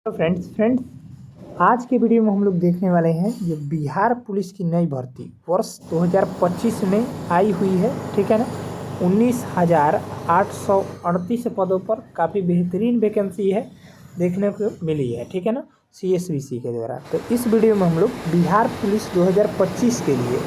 तो फ्रेंड्स आज के वीडियो में हम लोग देखने वाले हैं जो बिहार पुलिस की नई भर्ती वर्ष 2025 में आई हुई है। ठीक है ना। 19,838 पदों पर काफ़ी बेहतरीन वैकेंसी है देखने को मिली है। ठीक है ना, CSBC के द्वारा। तो इस वीडियो में हम लोग बिहार पुलिस 2025 के लिए,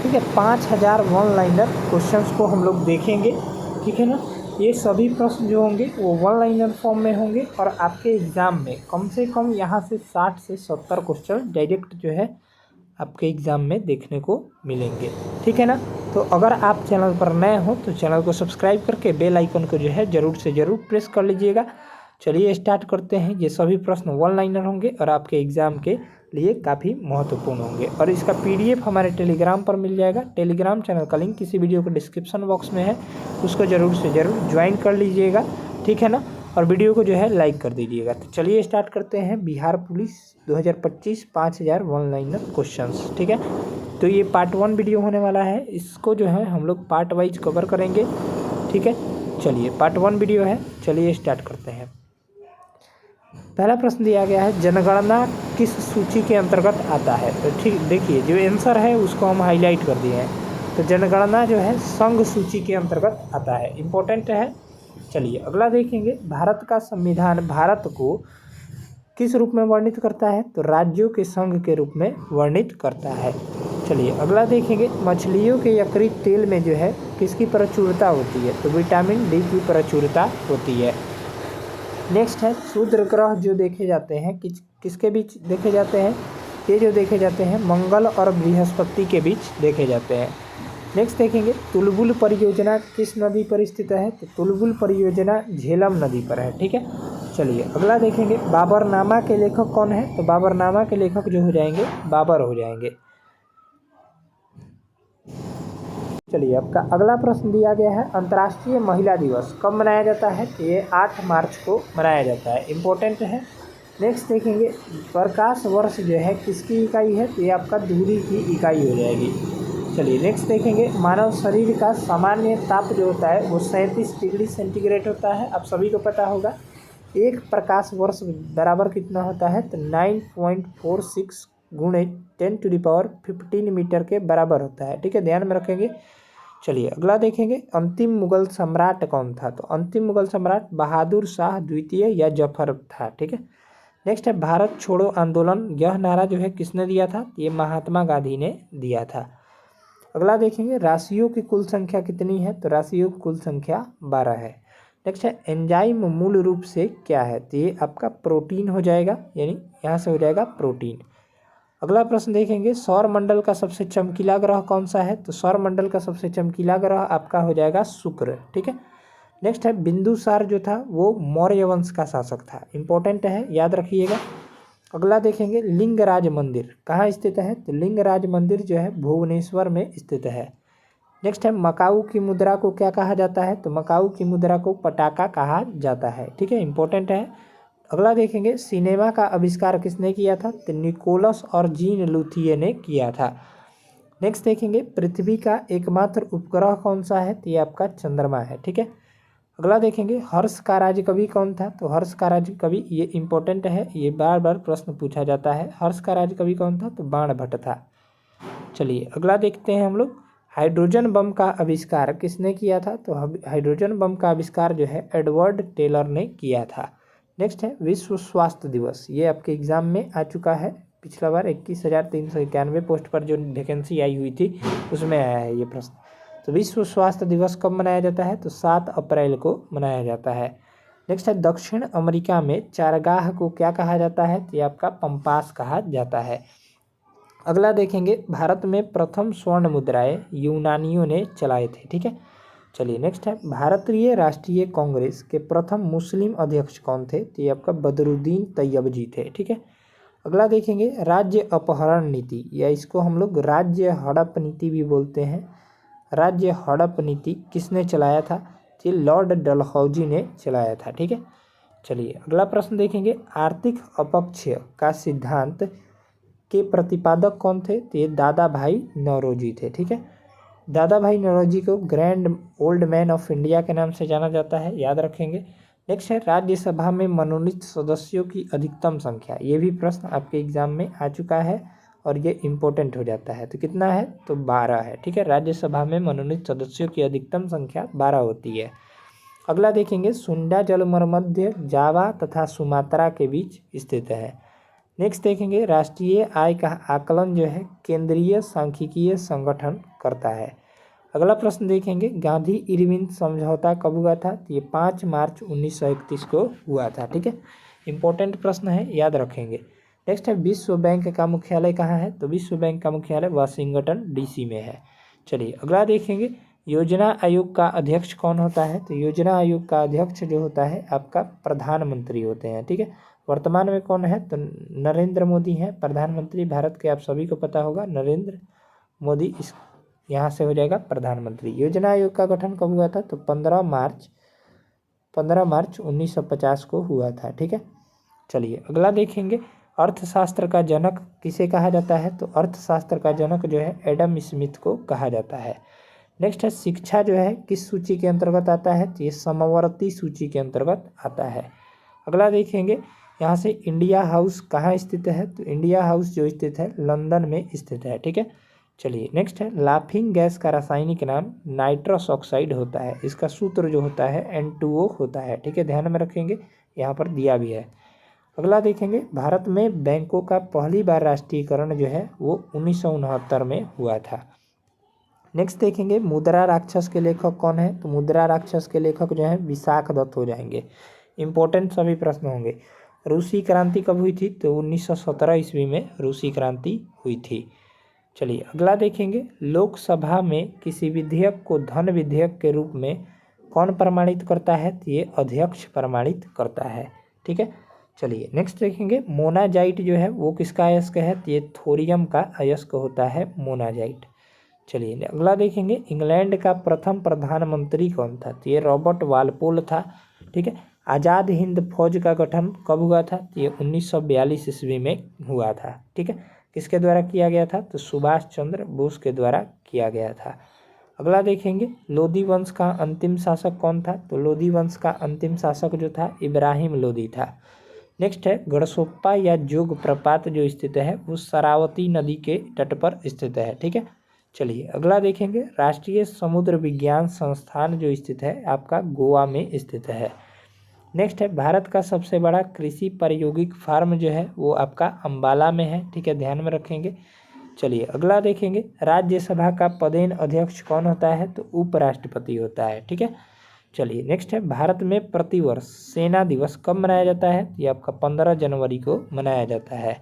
ठीक है, 5,000 वन लाइनर क्वेश्चंस को हम लोग देखेंगे। ठीक है ना। ये सभी प्रश्न जो होंगे वो वन लाइनर फॉर्म में होंगे और आपके एग्ज़ाम में कम से कम यहाँ से 60 से 70 क्वेश्चन डायरेक्ट जो है आपके एग्ज़ाम में देखने को मिलेंगे। ठीक है ना। तो अगर आप चैनल पर नए हो तो चैनल को सब्सक्राइब करके बेल आइकन को जो है ज़रूर से ज़रूर प्रेस कर लीजिएगा। चलिए स्टार्ट करते हैं। ये सभी प्रश्न वन लाइनर होंगे और आपके एग्ज़ाम के लिए काफ़ी महत्वपूर्ण होंगे और इसका PDF हमारे टेलीग्राम पर मिल जाएगा। टेलीग्राम चैनल का लिंक किसी वीडियो के डिस्क्रिप्शन बॉक्स में है, उसको ज़रूर से ज़रूर ज्वाइन कर लीजिएगा। ठीक है ना। और वीडियो को जो है लाइक कर दीजिएगा। तो चलिए स्टार्ट करते हैं। Bihar police 2025 5,000 one liner questions. ठीक है। तो ये पार्ट 1 वीडियो होने वाला है, इसको जो है हम लोग पार्ट वाइज कवर करेंगे। ठीक है। चलिए पार्ट 1 वीडियो है, चलिए स्टार्ट करते हैं। पहला प्रश्न दिया गया है, जनगणना किस सूची के अंतर्गत आता है। तो ठीक देखिए, जो आंसर है उसको हम हाईलाइट कर दिए हैं। तो जनगणना जो है संघ सूची के अंतर्गत आता है, इम्पोर्टेंट है। चलिए अगला देखेंगे, भारत का संविधान भारत को किस रूप में वर्णित करता है। तो राज्यों के संघ के रूप में वर्णित करता है। चलिए अगला देखेंगे, मछलियों के यकृत तेल में जो है किसकी प्रचुरता होती है। तो विटामिन डी की प्रचुरता होती है। नेक्स्ट है, क्षुद्र ग्रह जो देखे जाते हैं किसके बीच देखे जाते हैं। ये जो देखे जाते हैं मंगल और बृहस्पति के बीच देखे जाते हैं। नेक्स्ट देखेंगे, तुलबुल परियोजना किस नदी पर स्थित है। तो तुलबुल परियोजना झेलम नदी पर है। ठीक है। चलिए अगला देखेंगे, बाबरनामा के लेखक कौन है। तो बाबरनामा के लेखक जो हो जाएंगे बाबर हो जाएंगे। चलिए आपका अगला प्रश्न दिया गया है, अंतर्राष्ट्रीय महिला दिवस कब मनाया जाता है। तो ये 8 मार्च को मनाया जाता है, इम्पोर्टेंट है। नेक्स्ट देखेंगे, प्रकाश वर्ष जो है किसकी इकाई है। तो ये आपका दूरी की इकाई हो जाएगी। चलिए नेक्स्ट देखेंगे, मानव शरीर का सामान्य ताप जो होता है वो 37 डिग्री सेंटीग्रेड होता है। आप सभी को पता होगा। एक प्रकाश वर्ष बराबर कितना होता है। तो 9.46 गुणे 10⁻15 मीटर के बराबर होता है। ठीक है, ध्यान में रखेंगे। चलिए अगला देखेंगे, अंतिम मुगल सम्राट कौन था। तो अंतिम मुगल सम्राट बहादुर शाह द्वितीय या जफर था। ठीक है। नेक्स्ट है, भारत छोड़ो आंदोलन, यह नारा जो है किसने दिया था। ये महात्मा गांधी ने दिया था। अगला देखेंगे, राशियों की कुल संख्या कितनी है। तो राशियों की कुल संख्या 12 है। नेक्स्ट है, एंजाइम मूल रूप से क्या है। तो ये आपका प्रोटीन हो जाएगा, यानी यहाँ से हो जाएगा प्रोटीन। अगला प्रश्न देखेंगे, सौर मंडल का सबसे चमकीला ग्रह कौन सा है। तो सौर मंडल का सबसे चमकीला ग्रह आपका हो जाएगा शुक्र। ठीक है। नेक्स्ट है, बिंदुसार जो था वो मौर्य वंश का शासक था, इंपॉर्टेंट है, याद रखिएगा। अगला देखेंगे, लिंगराज मंदिर कहाँ स्थित है। तो लिंगराज मंदिर जो है भुवनेश्वर में स्थित है। नेक्स्ट है, मकाऊ की मुद्रा को क्या कहा जाता है। तो मकाऊ की मुद्रा को पटाका कहा जाता है। ठीक है, इंपॉर्टेंट है। अगला देखेंगे, सिनेमा का आविष्कार किसने किया था। तो निकोलस और जीन लुथिये ने किया था। नेक्स्ट देखेंगे, पृथ्वी का एकमात्र उपग्रह कौन सा है। तो ये आपका चंद्रमा है। ठीक है। अगला देखेंगे, हर्ष का राज्य कवि कौन था। तो हर्ष का राज्य कवि, ये इंपॉर्टेंट है, ये बार बार प्रश्न पूछा जाता है। हर्ष का राज्य कवि कौन था। तो बाणभट्ट था। चलिए अगला देखते हैं हम लोग, हाइड्रोजन बम का आविष्कार किसने किया था। तो हाइड्रोजन बम का आविष्कार जो है एडवर्ड टेलर ने किया था। नेक्स्ट है, विश्व स्वास्थ्य दिवस, ये आपके एग्जाम में आ चुका है। पिछला बार 21,391 पोस्ट पर जो वैकेंसी आई हुई थी उसमें आया है ये प्रश्न। तो विश्व स्वास्थ्य दिवस कब मनाया जाता है। तो 7 अप्रैल को मनाया जाता है। नेक्स्ट है, दक्षिण अमेरिका में चारागाह को क्या कहा जाता है। तो ये आपका पंपास कहा जाता है। अगला देखेंगे, भारत में प्रथम स्वर्ण मुद्राएं यूनानियों ने चलाए थे। ठीक है। चलिए नेक्स्ट है, भारतीय राष्ट्रीय कांग्रेस के प्रथम मुस्लिम अध्यक्ष कौन थे। तो ये आपका बदरुद्दीन तैयबजी थे। ठीक है। अगला देखेंगे, राज्य अपहरण नीति, या इसको हम लोग राज्य हड़प नीति भी बोलते हैं। राज्य हड़प नीति किसने चलाया था। ये लॉर्ड डलहौजी ने चलाया था। ठीक है। चलिए अगला प्रश्न देखेंगे, आर्थिक अपक्षय का सिद्धांत के प्रतिपादक कौन थे। तो ये दादा भाई नौरोजी थे। ठीक है। दादा भाई नौरोजी को grand old man of India के नाम से जाना जाता है, याद रखेंगे। नेक्स्ट है राज्यसभा में मनोनीत सदस्यों की अधिकतम संख्या। ये भी प्रश्न आपके एग्जाम में आ चुका है और ये इम्पोर्टेंट हो जाता है। तो कितना है, तो 12 है। ठीक है, राज्यसभा में मनोनीत सदस्यों की अधिकतम संख्या 12 होती है। अगला देखेंगे, सुंडा जलमर्मध्य जावा तथा सुमात्रा के बीच स्थित है। नेक्स्ट देखेंगे, राष्ट्रीय आय का आकलन जो है केंद्रीय सांख्यिकीय संगठन करता है। अगला प्रश्न देखेंगे, गांधी इरविन समझौता कब हुआ था? तो ये 5 मार्च 1931 को हुआ था। ठीक है, इंपॉर्टेंट प्रश्न है, याद रखेंगे। नेक्स्ट है, विश्व बैंक का मुख्यालय कहाँ है? तो विश्व बैंक का मुख्यालय वाशिंगटन डीसी में है। चलिए अगला देखेंगे, योजना आयोग का अध्यक्ष कौन होता है? तो योजना आयोग का अध्यक्ष जो होता है आपका प्रधानमंत्री होते हैं। ठीक है, वर्तमान में कौन है? तो नरेंद्र मोदी हैं प्रधानमंत्री भारत के। आप सभी को पता होगा नरेंद्र मोदी, इस यहाँ से हो जाएगा प्रधानमंत्री। योजना आयोग का गठन कब हुआ था? तो 15 मार्च 1950 को हुआ था। ठीक है, चलिए अगला देखेंगे, अर्थशास्त्र का जनक किसे कहा जाता है? तो अर्थशास्त्र का जनक जो है एडम स्मिथ को कहा जाता है। नेक्स्ट है, शिक्षा जो है किस सूची के अंतर्गत आता है? तो ये समवर्ती सूची के अंतर्गत आता है। अगला देखेंगे, यहाँ से इंडिया हाउस कहाँ स्थित है? तो इंडिया हाउस जो स्थित है लंदन में स्थित है। ठीक है, चलिए नेक्स्ट है, लाफिंग गैस का रासायनिक नाम नाइट्रस ऑक्साइड होता है। इसका सूत्र जो होता है N2O होता है। ठीक है, ध्यान में रखेंगे, यहाँ पर दिया भी है। अगला देखेंगे, भारत में बैंकों का पहली बार राष्ट्रीयकरण जो है वो 1969 में हुआ था। नेक्स्ट देखेंगे, मुद्रा राक्षस के लेखक कौन है? तो मुद्रा राक्षस के लेखक जो है विशाख दत्त हो जाएंगे। इंपॉर्टेंट सभी प्रश्न होंगे। रूसी क्रांति कब हुई थी? तो 1917 ईस्वी में रूसी क्रांति हुई थी। चलिए अगला देखेंगे, लोकसभा में किसी विधेयक को धन विधेयक के रूप में कौन प्रमाणित करता है? तो ये अध्यक्ष प्रमाणित करता है। ठीक है, चलिए नेक्स्ट देखेंगे, मोनाजाइट जो है वो किसका अयस्क है? तो ये थोरियम का अयस्क होता है मोनाजाइट। चलिए अगला देखेंगे, इंग्लैंड का प्रथम प्रधानमंत्री कौन था? तो ये रॉबर्ट वालपोल था। ठीक है, आज़ाद हिंद फौज का गठन कब हुआ था? तो ये 1942 ईस्वी में हुआ था। ठीक है, किसके द्वारा किया गया था? तो सुभाष चंद्र बोस के द्वारा किया गया था। अगला देखेंगे, लोधी वंश का अंतिम शासक कौन था? तो लोधी वंश का अंतिम शासक जो था इब्राहिम लोधी था। नेक्स्ट है, गढ़सोप्पा या जोग प्रपात जो स्थित है वो शरावती नदी के तट पर स्थित है। ठीक है, चलिए अगला देखेंगे, राष्ट्रीय समुद्र विज्ञान संस्थान जो स्थित है आपका गोवा में स्थित है। नेक्स्ट है, भारत का सबसे बड़ा कृषि प्रायोगिक फार्म जो है वो आपका अंबाला में है। ठीक है, ध्यान में रखेंगे। चलिए अगला देखेंगे, राज्यसभा का पदेन अध्यक्ष कौन होता है? तो उपराष्ट्रपति होता है। ठीक है, चलिए नेक्स्ट है, भारत में प्रतिवर्ष सेना दिवस कब मनाया जाता है? ये आपका 15 जनवरी को मनाया जाता है।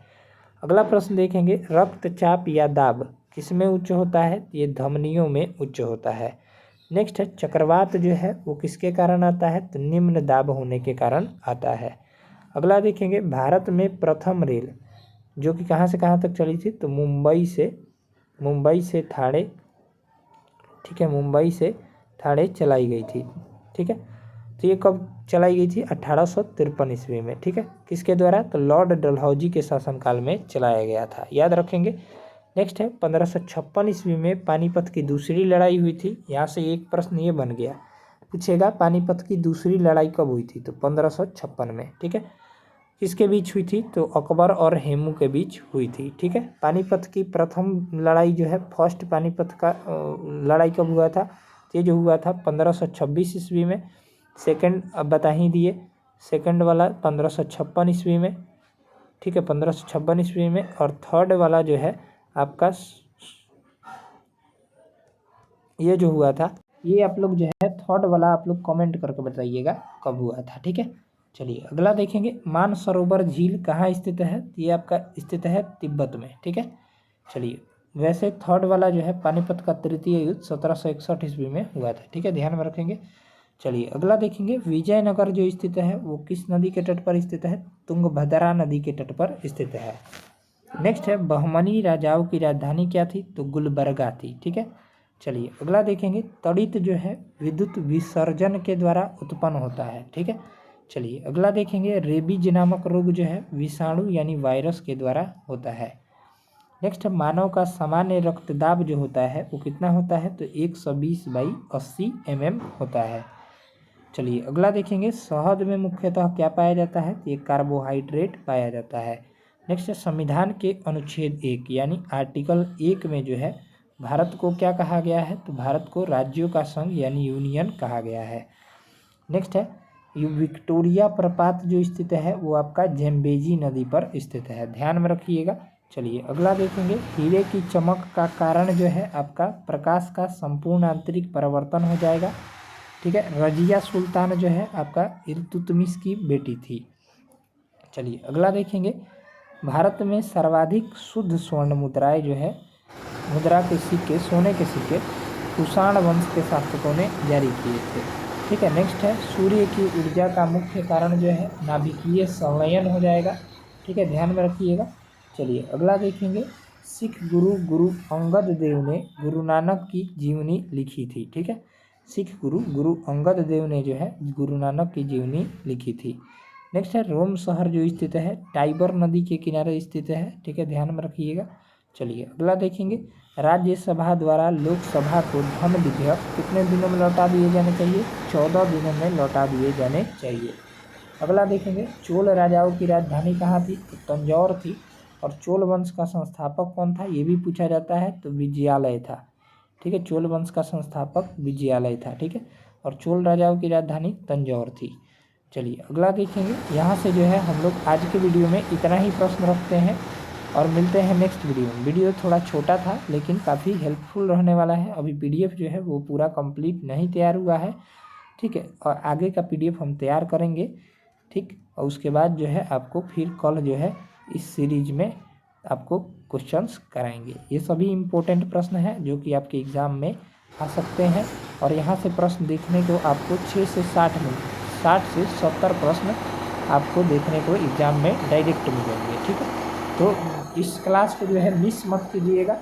अगला प्रश्न देखेंगे, रक्तचाप या दाब किसमें उच्च होता है? ये धमनियों में उच्च होता है। नेक्स्ट है, चक्रवात जो है वो किसके कारण आता है? तो निम्न दाब होने के कारण आता है। अगला देखेंगे, भारत में प्रथम रेल जो कि कहाँ से कहाँ तक चली थी? तो मुंबई से ठाणे। ठीक है, मुंबई से ठाणे चलाई गई थी। ठीक है, तो ये कब चलाई गई थी? 1853 ईस्वी में। ठीक है, किसके द्वारा? तो लॉर्ड डलहौजी के शासनकाल में चलाया गया था, याद रखेंगे। नेक्स्ट है, 1556 ईस्वी में पानीपत की दूसरी लड़ाई हुई थी। यहाँ से एक प्रश्न ये बन गया, पूछेगा पानीपत की दूसरी लड़ाई कब हुई थी? तो 1556 में। ठीक है, किसके बीच हुई थी? तो अकबर और हेमू के बीच हुई थी। ठीक है, पानीपत की प्रथम लड़ाई जो है फर्स्ट पानीपत का लड़ाई कब हुआ था? ये जो हुआ था 1526 ईस्वी में। सेकंड अब बता ही दिए, सेकंड वाला 1556 ईस्वी में। ठीक है, 1556 ईस्वी में। और थर्ड वाला जो है आपका ये जो हुआ था, ये आप लोग जो है थर्ड वाला आप लोग कमेंट करके बताइएगा कब हुआ था। ठीक है, चलिए अगला देखेंगे, मानसरोवर झील कहाँ स्थित है? ये आपका स्थित है तिब्बत में। ठीक है, चलिए वैसे थर्ड वाला जो है पानीपत का तृतीय युद्ध 1761 ईस्वी में हुआ था। ठीक है, ध्यान में रखेंगे। चलिए अगला देखेंगे, विजयनगर जो स्थित है वो किस नदी के तट पर स्थित है? तुंगभद्रा नदी के तट पर स्थित है। नेक्स्ट है, बहमनी राजाओं की राजधानी क्या थी? तो गुलबर्गा थी। ठीक है, चलिए अगला देखेंगे, तड़ित जो है विद्युत विसर्जन के द्वारा उत्पन्न होता है। ठीक है, चलिए अगला देखेंगे, रेबीज नामक रोग जो है विषाणु यानी वायरस के द्वारा होता है। नेक्स्ट है, मानव का सामान्य रक्तदाब जो होता है वो कितना होता है? तो 120/80 mm होता है। चलिए अगला देखेंगे, शहद में मुख्यतः क्या पाया जाता है, तो ये कार्बोहाइड्रेट पाया जाता है। नेक्स्ट है, संविधान के अनुच्छेद 1 यानी आर्टिकल 1 में जो है भारत को क्या कहा गया है, तो भारत को राज्यों का संघ यानी यूनियन कहा गया है। नेक्स्ट है, ये विक्टोरिया प्रपात जो स्थित है वो आपका झेम्बेजी नदी पर स्थित है, ध्यान में रखिएगा। चलिए अगला देखेंगे, हीरे की चमक का कारण जो है आपका प्रकाश का संपूर्ण आंतरिक परिवर्तन हो जाएगा। ठीक है, रजिया सुल्तान जो है आपका इल्तुतमिश की बेटी थी। चलिए अगला देखेंगे, भारत में सर्वाधिक शुद्ध स्वर्ण मुद्राएं जो है, मुद्रा के सिक्के, सोने के सिक्के कुषाण वंश के शासकों ने जारी किए थे। ठीक है, नेक्स्ट है, सूर्य की ऊर्जा का मुख्य कारण जो है नाभिकीय संलयन हो जाएगा। ठीक है, ध्यान में रखिएगा। चलिए अगला देखेंगे, सिख गुरु अंगद देव ने गुरु नानक की जीवनी लिखी थी। ठीक है, सिख गुरु अंगद देव ने जो है गुरु नानक की जीवनी लिखी थी। नेक्स्ट है, रोम शहर जो स्थित है टाइबर नदी के किनारे स्थित है। ठीक है, ध्यान में रखिएगा। चलिए अगला देखेंगे, राज्यसभा द्वारा लोकसभा को धन विधेयक कितने दिनों में लौटा दिए जाने चाहिए, 14 दिनों में लौटा दिए जाने चाहिए। अगला देखेंगे, चोल राजाओं की राजधानी कहाँ थी, तो तंजौर थी। और चोल वंश का संस्थापक कौन था, ये भी पूछा जाता है, तो विजयालय था। ठीक है, चोल वंश का संस्थापक विजयालय था। ठीक है, और चोल राजाओं की राजधानी तंजौर थी। चलिए अगला देखेंगे, यहाँ से जो है हम लोग आज के वीडियो में इतना ही प्रश्न रखते हैं और मिलते हैं नेक्स्ट वीडियो में। वीडियो थोड़ा छोटा था लेकिन काफ़ी हेल्पफुल रहने वाला है। अभी पीडीएफ जो है वो पूरा कंप्लीट नहीं तैयार हुआ है। ठीक है, और आगे का पीडीएफ हम तैयार करेंगे। ठीक, और उसके बाद जो है आपको फिर कल जो है इस सीरीज में आपको क्वेश्चंस कराएंगे। ये सभी इम्पोर्टेंट प्रश्न हैं जो कि आपके एग्ज़ाम में आ सकते हैं। और यहाँ से प्रश्न देखने को आपको 6 से 60 मिनट 60 से 70 प्रश्न आपको देखने को एग्ज़ाम में डायरेक्ट मिलेंगे। ठीक है, तो इस क्लास को जो है मिस मत कीजिएगा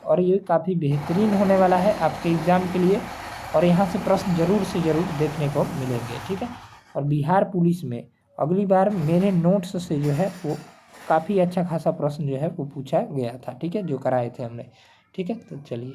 और ये काफ़ी बेहतरीन होने वाला है आपके एग्ज़ाम के लिए। और यहाँ से प्रश्न ज़रूर से ज़रूर देखने को मिलेंगे। ठीक है, और बिहार पुलिस में अगली बार मेरे नोट्स से जो है वो काफ़ी अच्छा खासा प्रश्न जो है वो पूछा गया था। ठीक है, जो कराए थे हमने। ठीक है, तो चलिए।